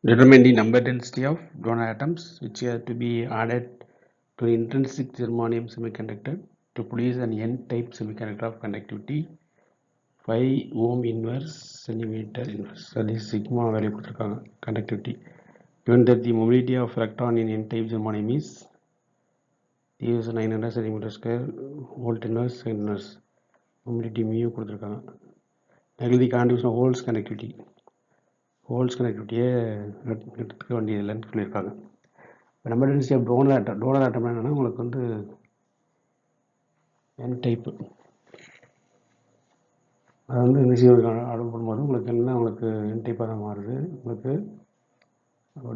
Determine the number density of donor atoms which are to be added to the intrinsic germanium semiconductor to produce an N-type semiconductor of conductivity 5 ohm inverse centimeter inverse. That is sigma value கொடுத்திருக்காங்க conductivity. Given that the mobility of electron in N-type germanium is 900 centimeter square volt inverse inverse. Mobility mu கொடுத்திருக்காங்க. Next the contribution of holes conductivity. Holes கனெக்டிவிட்டியை எடுத்துக்க வேண்டியதில்லைன்னு சொல்லியிருக்காங்க. இப்போ number density of donor atom என்னென்னா உங்களுக்கு வந்து என் டைப்பு அது வந்து இந்த ஆர்டர் பண்ணும்போது உங்களுக்கு என்ன உங்களுக்கு என் டைப்பாக தான் மாறுது. உங்களுக்கு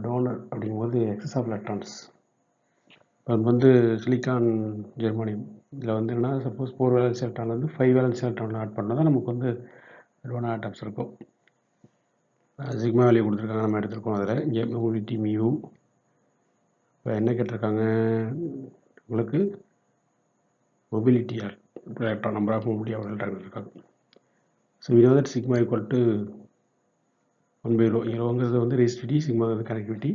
டோனர் அப்படிங்கும்போது எக்ஸஸ் ஆஃப் எலக்ட்ரான்ஸ். இப்போ வந்து சிலிக்கான் ஜெர்மானியம் இதில் வந்து என்னென்னா சப்போஸ் 4 வேலன்ஸ் எலக்ட்ரான் வந்து 5 வேலன்ஸ் எலக்ட்ரான் ஆட் பண்ணால் தான் நமக்கு வந்து டோனர் ஆட்டம்ஸ் இருக்கும். சிக்மா வேல்யூ கொடுத்துருக்காங்க, நம்ம எடுத்துருக்கோம். அதில் இங்கே மோபிலிட்டி மியூ. இப்போ என்ன கேட்டிருக்காங்க உங்களுக்கு mobility electron number of mobility of electron இருக்காங்க. So we know that sigma equal to 1 by rho. இங்கே ரோங்கிறது வந்து ரெசிஸ்டிவிட்டி, சிக்மா வந்து connectivity,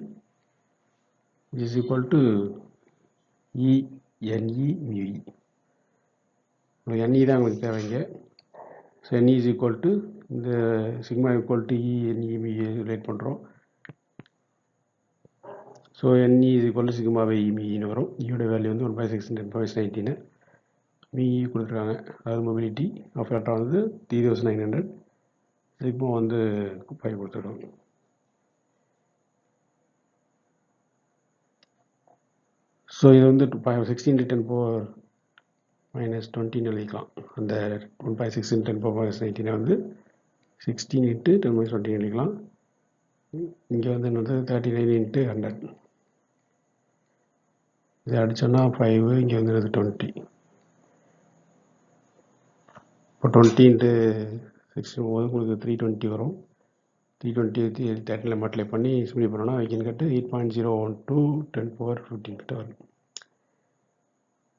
which is equal to E NE mu E. NE தான் உங்களுக்கு தேவைங்க. So NE is equal to இந்த sigma equal to E NE mu E relate பண்ணுறோம். So NE is equal to sigma by E mu E வரும். ஈயோட value வந்து 1/6 10^19. Me கொடுத்துருக்காங்க. அதாவது mobility of electron வந்து 3900, சிக்மா வந்து 5 கொடுத்துருக்காங்க. ஸோ இது வந்து 16 × 10⁻⁻20 எழுதிக்கலாம். அந்த 1/6 × 10⁻⁻19 வந்து 16 × 10⁻20 எழுதிக்கலாம். இங்கே வந்து என்னது 39 × 100. இதை அடித்தோன்னா 5, இங்கே வந்து 20. இப்போ 20 × 16 போது உங்களுக்கு 320 வரும். 320 தேர்ட்டியில் மல்டிப்ளை பண்ணி சிம்பிளை பண்ணோன்னா வைக்கின் கட்டு 8.012 10⁻15 கிட்ட வரும்.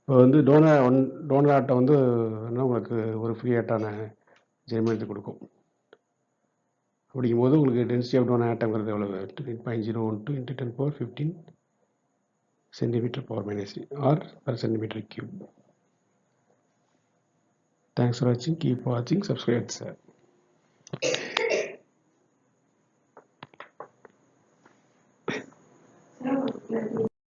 இப்போ வந்து டோனர் ஆட்டை வந்து என்ன உங்களுக்கு ஒரு ஃப்ரீ ஆட்டான ஜெர்மனியத்தை கொடுக்கும். அப்படிங்கும்போது உங்களுக்கு டென்சிட்டி ஆஃப் டோனர் ஆட்டம்ங்கிறது எவ்வளவு 8.012 × 10⁻15 cm/-3 or per cm3. Thanks for watching. Keep watching. Subscribe, sir.